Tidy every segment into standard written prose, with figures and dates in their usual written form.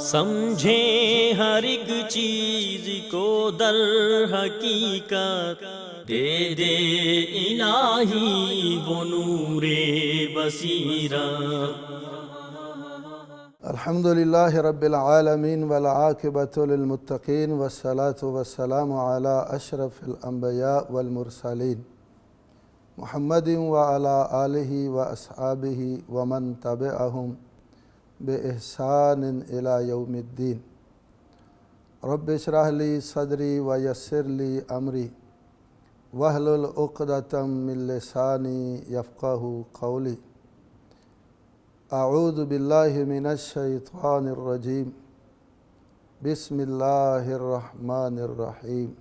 سمجھیں ہر ایک چیز کو در حقیقت، دے دے الہی وہ نور بصیرت۔ الحمد للہ رب العالمین والعاقبۃ للمتقین والصلاة والسلام علی اشرف الانبیاء والمرسلین محمد وعلی آلہ واصحابہ ومن تبعہم بإحسان الی یوم الدین۔ رب اشرح لی صدری ویسر لی امری واحلل عقدۃ من لسانی یفقہوا قولی۔ اعوذ باللہ من الشیطان الرجیم، بسم اللہ الرحمن الرحیم۔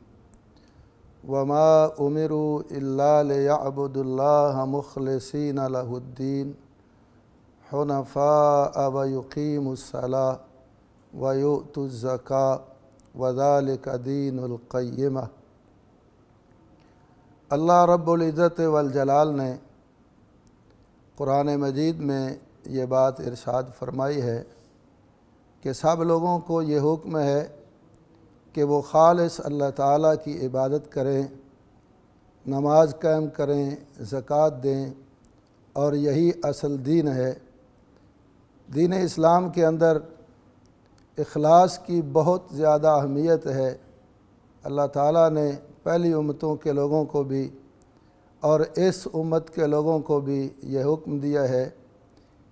وما امروا الا لیعبدوا اللہ مخلصین لہ الدین حنفاء ویقیموا الصلاۃ ویؤتوا الزکاۃ وذلک دین القیمہ۔ اللہ رب العزت والجلال نے قرآن مجید میں یہ بات ارشاد فرمائی ہے کہ سب لوگوں کو یہ حکم ہے کہ وہ خالص اللہ تعالیٰ کی عبادت کریں، نماز قائم کریں، زکوٰۃ دیں، اور یہی اصل دین ہے۔ دین اسلام کے اندر اخلاص کی بہت زیادہ اہمیت ہے۔ اللہ تعالیٰ نے پہلی امتوں کے لوگوں کو بھی اور اس امت کے لوگوں کو بھی یہ حکم دیا ہے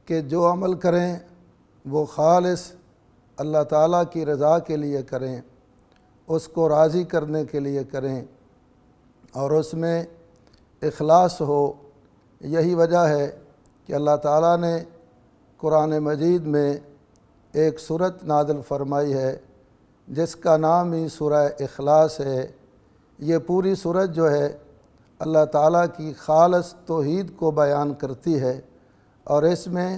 کہ جو عمل کریں وہ خالص اللہ تعالیٰ کی رضا کے لیے کریں، اس کو راضی کرنے کے لیے کریں، اور اس میں اخلاص ہو۔ یہی وجہ ہے کہ اللہ تعالیٰ نے قرآن مجید میں ایک سورت نازل فرمائی ہے جس کا نام ہی سورہ اخلاص ہے۔ یہ پوری سورت جو ہے اللہ تعالیٰ کی خالص توحید کو بیان کرتی ہے، اور اس میں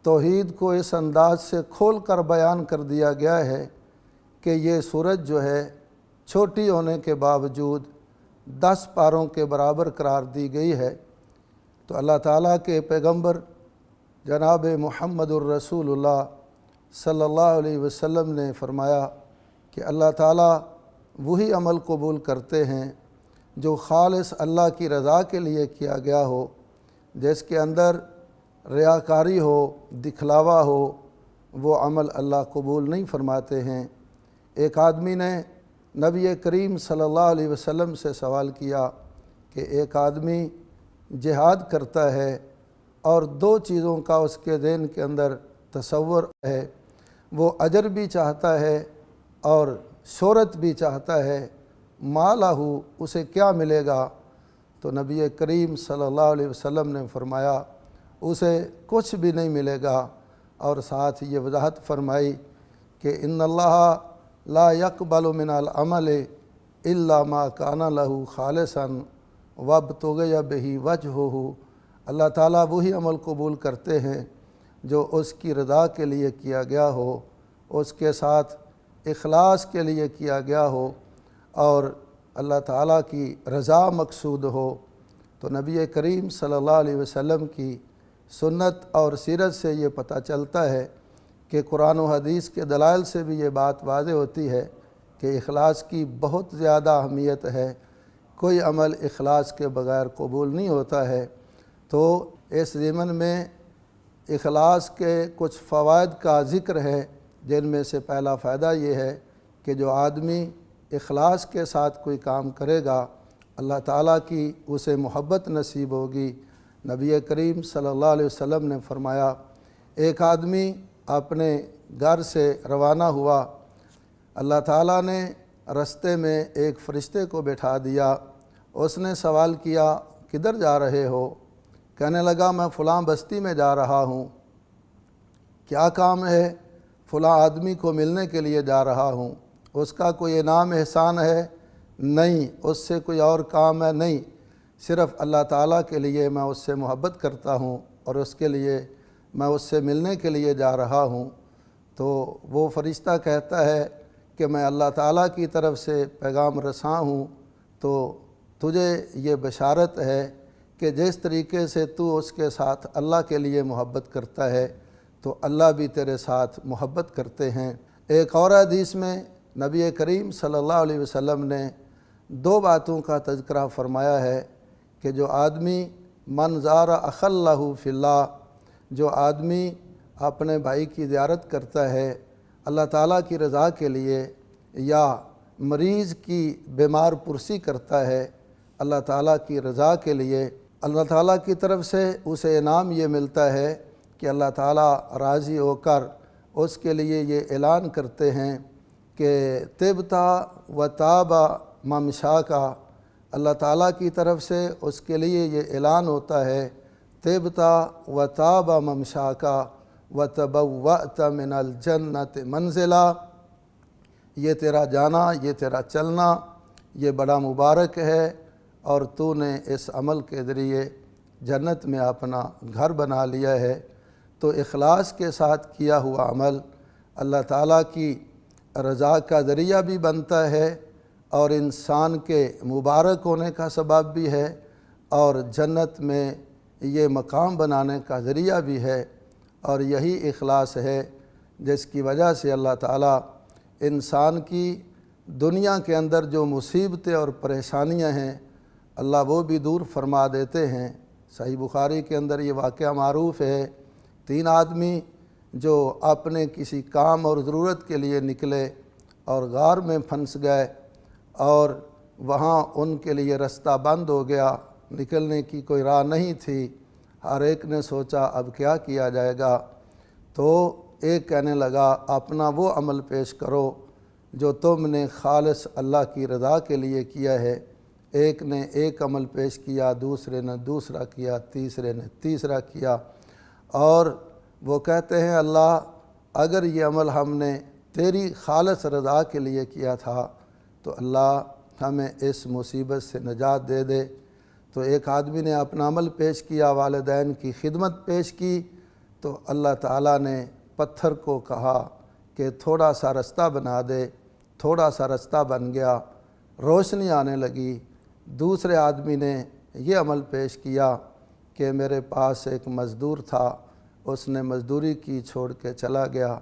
توحید کو اس انداز سے کھول کر بیان کر دیا گیا ہے کہ یہ سورت جو ہے چھوٹی ہونے کے باوجود 10 پاروں کے برابر قرار دی گئی ہے۔ تو اللہ تعالیٰ کے پیغمبر جناب محمد الرسول اللہ صلی اللہ علیہ وسلم نے فرمایا کہ اللہ تعالیٰ وہی عمل قبول کرتے ہیں جو خالص اللہ کی رضا کے لیے کیا گیا ہو، جس کے اندر ریاکاری ہو، دکھلاوا ہو، وہ عمل اللہ قبول نہیں فرماتے ہیں۔ ایک آدمی نے نبی کریم صلی اللہ علیہ وسلم سے سوال کیا کہ ایک آدمی جہاد کرتا ہے اور 2 چیزوں کا اس کے ذہن کے اندر تصور ہے، وہ اجر بھی چاہتا ہے اور شہرت بھی چاہتا ہے، ما لہ، اسے کیا ملے گا؟ تو نبی کریم صلی اللہ علیہ وسلم نے فرمایا اسے کچھ بھی نہیں ملے گا، اور ساتھ یہ وضاحت فرمائی کہ ان اللہ لا يقبل من العمل الا ما کان لہ خالصا وابتغی بہ وجہہ۔ اللہ تعالیٰ وہی عمل قبول کرتے ہیں جو اس کی رضا کے لیے کیا گیا ہو، اس کے ساتھ اخلاص کے لیے کیا گیا ہو، اور اللہ تعالیٰ کی رضا مقصود ہو۔ تو نبی کریم صلی اللہ علیہ وسلم کی سنت اور سیرت سے یہ پتہ چلتا ہے کہ قرآن و حدیث کے دلائل سے بھی یہ بات واضح ہوتی ہے کہ اخلاص کی بہت زیادہ اہمیت ہے۔ کوئی عمل اخلاص کے بغیر قبول نہیں ہوتا ہے۔ تو اس ضمن میں اخلاص کے کچھ فوائد کا ذکر ہے، جن میں سے پہلا فائدہ یہ ہے کہ جو آدمی اخلاص کے ساتھ کوئی کام کرے گا اللہ تعالیٰ کی اسے محبت نصیب ہوگی۔ نبی کریم صلی اللہ علیہ وسلم نے فرمایا ایک آدمی اپنے گھر سے روانہ ہوا، اللہ تعالیٰ نے رستے میں ایک فرشتے کو بٹھا دیا۔ اس نے سوال کیا کدھر جا رہے ہو؟ کہنے لگا میں فلاں بستی میں جا رہا ہوں۔ کیا کام ہے؟ فلاں آدمی کو ملنے کے لیے جا رہا ہوں۔ اس کا کوئی انعام احسان ہے؟ نہیں۔ اس سے کوئی اور کام ہے؟ نہیں، صرف اللہ تعالیٰ کے لیے میں اس سے محبت کرتا ہوں اور اس کے لیے میں اس سے ملنے کے لیے جا رہا ہوں۔ تو وہ فرشتہ کہتا ہے کہ میں اللہ تعالیٰ کی طرف سے پیغام رساں ہوں، تو تجھے یہ بشارت ہے کہ جس طریقے سے تو اس کے ساتھ اللہ کے لیے محبت کرتا ہے تو اللہ بھی تیرے ساتھ محبت کرتے ہیں۔ ایک اور حدیث میں نبی کریم صلی اللہ علیہ وسلم نے دو باتوں کا تذکرہ فرمایا ہے کہ جو آدمی من زار اخ اللہ فی اللہ، جو آدمی اپنے بھائی کی زیارت کرتا ہے اللہ تعالیٰ کی رضا کے لیے، یا مریض کی بیمار پرسی کرتا ہے اللہ تعالیٰ کی رضا کے لیے، اللہ تعالیٰ کی طرف سے اسے انعام یہ ملتا ہے کہ اللہ تعالیٰ راضی ہو کر اس کے لیے یہ اعلان کرتے ہیں کہ طبتا و تابا ممشاکا، اللہ تعالیٰ کی طرف سے اس کے لیے یہ اعلان ہوتا ہے طبتا و تابا ممشاکا و تبوأت من الجنت منزلا، یہ تیرا جانا، یہ تیرا چلنا، یہ بڑا مبارک ہے، اور تو نے اس عمل کے ذریعے جنت میں اپنا گھر بنا لیا ہے۔ تو اخلاص کے ساتھ کیا ہوا عمل اللہ تعالیٰ کی رضا کا ذریعہ بھی بنتا ہے، اور انسان کے مبارک ہونے کا سبب بھی ہے، اور جنت میں یہ مقام بنانے کا ذریعہ بھی ہے۔ اور یہی اخلاص ہے جس کی وجہ سے اللہ تعالیٰ انسان کی دنیا کے اندر جو مصیبتیں اور پریشانیاں ہیں اللہ وہ بھی دور فرما دیتے ہیں۔ صحیح بخاری کے اندر یہ واقعہ معروف ہے، 3 آدمی جو اپنے کسی کام اور ضرورت کے لیے نکلے اور غار میں پھنس گئے، اور وہاں ان کے لیے رستہ بند ہو گیا، نکلنے کی کوئی راہ نہیں تھی۔ ہر ایک نے سوچا اب کیا کیا جائے گا، تو ایک کہنے لگا اپنا وہ عمل پیش کرو جو تم نے خالص اللہ کی رضا کے لیے کیا ہے۔ ایک نے ایک عمل پیش کیا، دوسرے نے دوسرا کیا، تیسرے نے تیسرا کیا، اور وہ کہتے ہیں اللہ اگر یہ عمل ہم نے تیری خالص رضا کے لیے کیا تھا تو اللہ ہمیں اس مصیبت سے نجات دے دے۔ تو ایک آدمی نے اپنا عمل پیش کیا، والدین کی خدمت پیش کی، تو اللہ تعالیٰ نے پتھر کو کہا کہ تھوڑا سا رستہ بنا دے، تھوڑا سا رستہ بن گیا، روشنی آنے لگی۔ دوسرے آدمی نے یہ عمل پیش کیا کہ میرے پاس ایک مزدور تھا، اس نے مزدوری کی چھوڑ کے چلا گیا،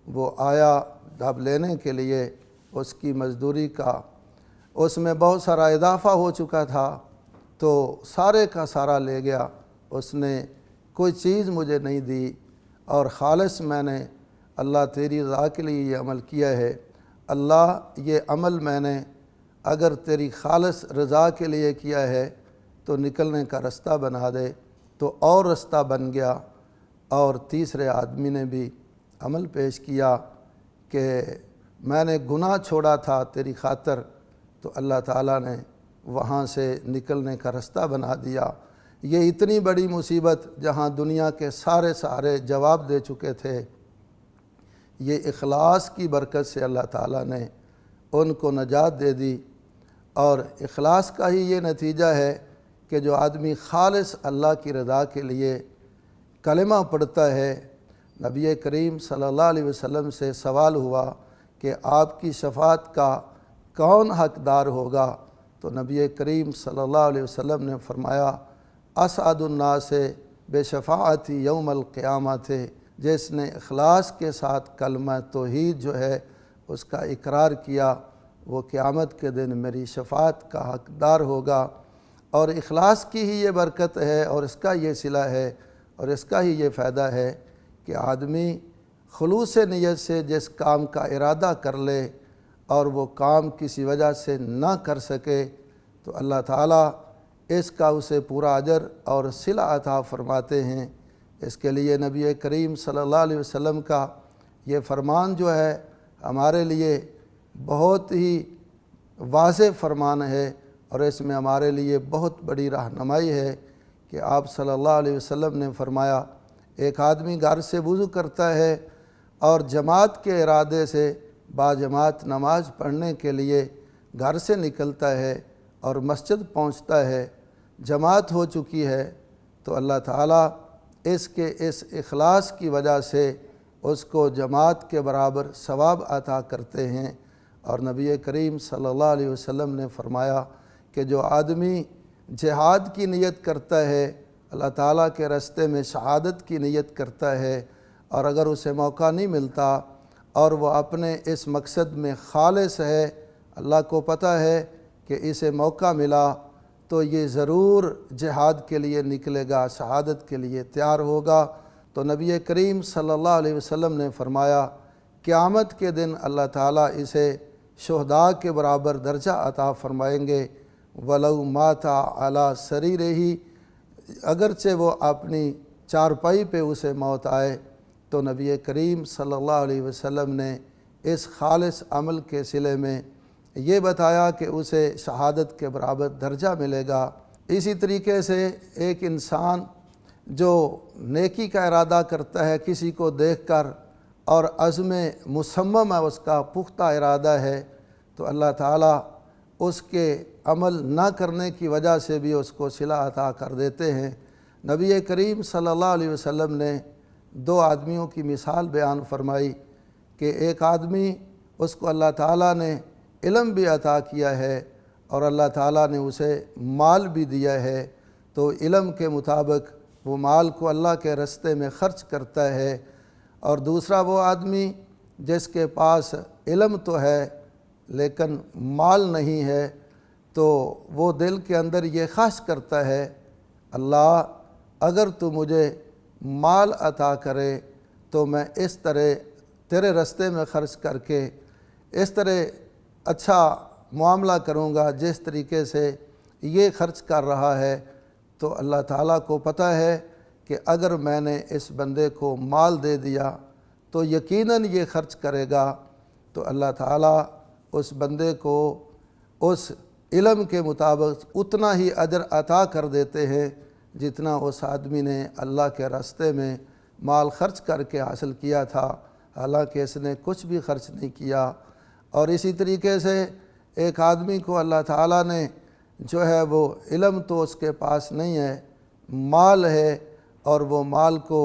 وہ آیا ڈھب لینے کے لیے، اس کی مزدوری کا اس میں بہت سارا اضافہ ہو چکا تھا، تو سارے کا سارا لے گیا، اس نے کوئی چیز مجھے نہیں دی، اور خالص میں نے اللہ تیری رضا کے لیے یہ عمل کیا ہے۔ اللہ یہ عمل میں نے اگر تیری خالص رضا کے لیے کیا ہے تو نکلنے کا رستہ بنا دے، تو اور رستہ بن گیا۔ اور تیسرے آدمی نے بھی عمل پیش کیا کہ میں نے گناہ چھوڑا تھا تیری خاطر، تو اللہ تعالیٰ نے وہاں سے نکلنے کا رستہ بنا دیا۔ یہ اتنی بڑی مصیبت جہاں دنیا کے سارے جواب دے چکے تھے، یہ اخلاص کی برکت سے اللہ تعالیٰ نے ان کو نجات دے دی۔ اور اخلاص کا ہی یہ نتیجہ ہے کہ جو آدمی خالص اللہ کی رضا کے لیے کلمہ پڑھتا ہے، نبی کریم صلی اللہ علیہ وسلم سے سوال ہوا کہ آپ کی شفاعت کا کون حقدار ہوگا، تو نبی کریم صلی اللہ علیہ وسلم نے فرمایا اسعد الناس بشفاعتی یوم القیامت، جس نے اخلاص کے ساتھ کلمہ توحید جو ہے اس کا اقرار کیا، وہ قیامت کے دن میری شفاعت کا حقدار ہوگا۔ اور اخلاص کی ہی یہ برکت ہے، اور اس کا یہ صلہ ہے، اور اس کا ہی یہ فائدہ ہے کہ آدمی خلوص نیت سے جس کام کا ارادہ کر لے اور وہ کام کسی وجہ سے نہ کر سکے، تو اللہ تعالیٰ اس کا اسے پورا اجر اور صلہ عطا فرماتے ہیں۔ اس کے لیے نبی کریم صلی اللہ علیہ وسلم کا یہ فرمان جو ہے ہمارے لیے بہت ہی واضح فرمان ہے، اور اس میں ہمارے لیے بہت بڑی رہنمائی ہے کہ آپ صلی اللہ علیہ وسلم نے فرمایا ایک آدمی گھر سے وضو کرتا ہے اور جماعت کے ارادے سے باجماعت نماز پڑھنے کے لیے گھر سے نکلتا ہے اور مسجد پہنچتا ہے، جماعت ہو چکی ہے، تو اللہ تعالیٰ اس کے اس اخلاص کی وجہ سے اس کو جماعت کے برابر ثواب عطا کرتے ہیں۔ اور نبی کریم صلی اللہ علیہ وسلم نے فرمایا کہ جو آدمی جہاد کی نیت کرتا ہے، اللہ تعالیٰ کے راستے میں شہادت کی نیت کرتا ہے، اور اگر اسے موقع نہیں ملتا اور وہ اپنے اس مقصد میں خالص ہے، اللہ کو پتہ ہے کہ اسے موقع ملا تو یہ ضرور جہاد کے لیے نکلے گا، شہادت کے لیے تیار ہوگا۔ تو نبی کریم صلی اللہ علیہ وسلم نے فرمایا قیامت کے دن اللہ تعالیٰ اسے شہداء کے برابر درجہ عطا فرمائیں گے، وَلَوْ مَاتَ عَلَى سَرِيرِهِ، اگرچہ وہ اپنی چارپائی پہ اسے موت آئے۔ تو نبی کریم صلی اللہ علیہ وسلم نے اس خالص عمل کے صلے میں یہ بتایا کہ اسے شہادت کے برابر درجہ ملے گا۔ اسی طریقے سے ایک انسان جو نیکی کا ارادہ کرتا ہے کسی کو دیکھ کر اور عزم مصمم ہے، اس کا پختہ ارادہ ہے، تو اللہ تعالیٰ اس کے عمل نہ کرنے کی وجہ سے بھی اس کو صلہ عطا کر دیتے ہیں۔ نبی کریم صلی اللہ علیہ وسلم نے دو آدمیوں کی مثال بیان فرمائی کہ ایک آدمی، اس کو اللہ تعالیٰ نے علم بھی عطا کیا ہے اور اللہ تعالیٰ نے اسے مال بھی دیا ہے، تو علم کے مطابق وہ مال کو اللہ کے راستے میں خرچ کرتا ہے۔ اور دوسرا وہ آدمی جس کے پاس علم تو ہے لیکن مال نہیں ہے، تو وہ دل کے اندر یہ خواہش کرتا ہے اللہ اگر تو مجھے مال عطا کرے تو میں اس طرح تیرے راستے میں خرچ کر کے اس طرح اچھا معاملہ کروں گا جس طریقے سے یہ خرچ کر رہا ہے۔ تو اللہ تعالیٰ کو پتہ ہے کہ اگر میں نے اس بندے کو مال دے دیا تو یقیناً یہ خرچ کرے گا، تو اللہ تعالیٰ اس بندے کو اس علم کے مطابق اتنا ہی اجر عطا کر دیتے ہیں جتنا اس آدمی نے اللہ کے راستے میں مال خرچ کر کے حاصل کیا تھا، حالانکہ اس نے کچھ بھی خرچ نہیں کیا۔ اور اسی طریقے سے ایک آدمی کو اللہ تعالیٰ نے جو ہے وہ علم تو اس کے پاس نہیں ہے، مال ہے، اور وہ مال کو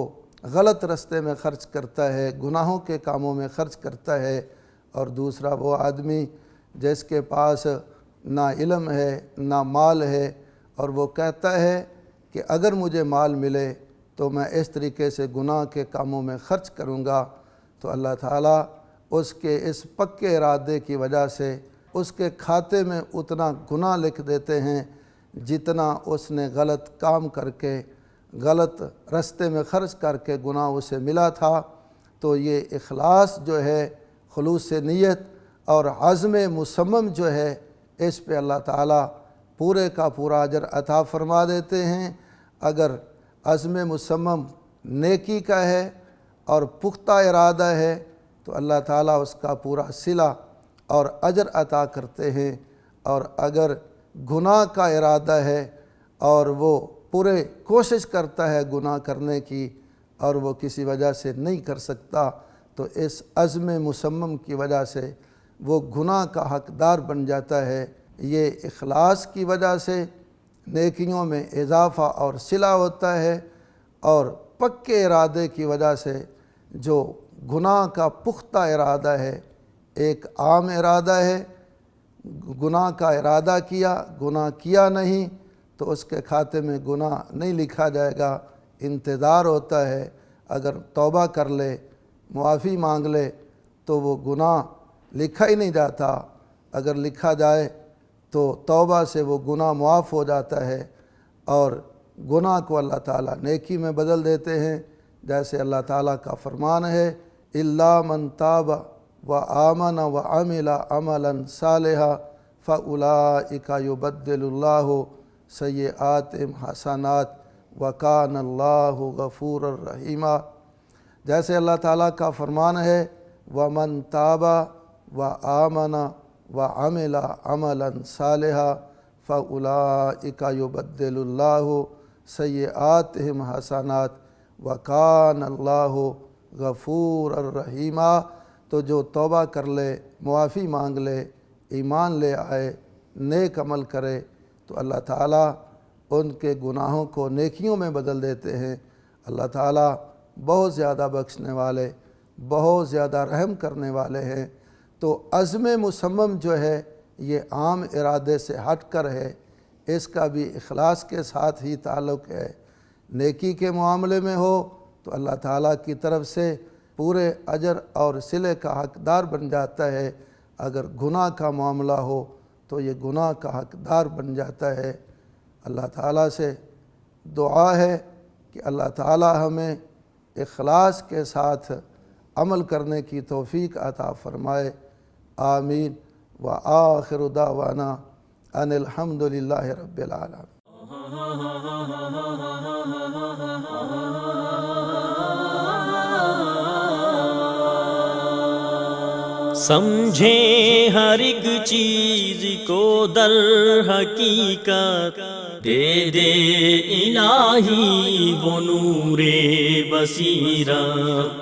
غلط راستے میں خرچ کرتا ہے، گناہوں کے کاموں میں خرچ کرتا ہے۔ اور دوسرا وہ آدمی جس کے پاس نہ علم ہے نہ مال ہے، اور وہ کہتا ہے کہ اگر مجھے مال ملے تو میں اس طریقے سے گناہ کے کاموں میں خرچ کروں گا، تو اللہ تعالیٰ اس کے اس پکے ارادے کی وجہ سے اس کے کھاتے میں اتنا گناہ لکھ دیتے ہیں جتنا اس نے غلط کام کر کے غلط راستے میں خرچ کر کے گناہ اسے ملا تھا۔ تو یہ اخلاص جو ہے، خلوص نیت اور عزم مصمم جو ہے، اس پہ اللہ تعالیٰ پورے کا پورا اجر عطا فرما دیتے ہیں۔ اگر عزم مصمم نیکی کا ہے اور پختہ ارادہ ہے تو اللہ تعالیٰ اس کا پورا صلہ اور اجر عطا کرتے ہیں، اور اگر گناہ کا ارادہ ہے اور وہ پورے کوشش کرتا ہے گناہ کرنے کی اور وہ کسی وجہ سے نہیں کر سکتا، تو اس عزم مصمم کی وجہ سے وہ گناہ کا حقدار بن جاتا ہے۔ یہ اخلاص کی وجہ سے نیکیوں میں اضافہ اور صلہ ہوتا ہے، اور پکے ارادے کی وجہ سے جو گناہ کا پختہ ارادہ ہے، ایک عام ارادہ ہے، گناہ کا ارادہ کیا، گناہ کیا نہیں تو اس کے کھاتے میں گناہ نہیں لکھا جائے گا، انتظار ہوتا ہے، اگر توبہ کر لے، معافی مانگ لے تو وہ گناہ لکھا ہی نہیں جاتا، اگر لکھا جائے تو توبہ سے وہ گناہ معاف ہو جاتا ہے، اور گناہ کو اللہ تعالیٰ نیکی میں بدل دیتے ہیں۔ جیسے اللہ تعالیٰ کا فرمان ہے اِلَّا مَن تَابَ وَآمَنَ وَعَمِلَ عَمَلًا صَالِحًا فَأُولَٰئِكَ يُبَدِّلُ اللَّهُ سَيِّئَاتِهِمْ حَسَنَاتٍ وَكَانَ اللَّهُ غَفُورًا رَحِيمًا۔ جیسے اللہ تعالیٰ کا فرمان ہے وَمَن تَابَ وَآمَنَ وَعَمِلَ عَمَلًا صَالِحًا فَأُولَٰئِكَ يُبَدِّلُ اللَّهُ سَيِّئَاتِهِمْ حَسَنَاتٍ وَكَانَ اللَّهُ غَفُورًا رَحِيمًا۔ تو جو توبہ کر لے، معافی مانگ لے، ایمان لے آئے، نیک عمل کرے تو اللہ تعالیٰ ان کے گناہوں کو نیکیوں میں بدل دیتے ہیں۔ اللہ تعالیٰ بہت زیادہ بخشنے والے، بہت زیادہ رحم کرنے والے ہیں۔ تو عزم مصمم جو ہے یہ عام ارادے سے ہٹ کر ہے، اس کا بھی اخلاص کے ساتھ ہی تعلق ہے۔ نیکی کے معاملے میں ہو تو اللہ تعالیٰ کی طرف سے پورے اجر اور صلے کا حقدار بن جاتا ہے۔ اگر گناہ کا معاملہ ہو تو یہ گناہ کا حقدار بن جاتا ہے۔ اللہ تعالیٰ سے دعا ہے کہ اللہ تعالیٰ ہمیں اخلاص کے ساتھ عمل کرنے کی توفیق عطا فرمائے، آمین۔ وآخر دعوانا ان الحمد للہ رب العالمین۔ سمجھیں ہر ایک چیز کو در حقیقت، دے دے الہی وہ نور بصیرت۔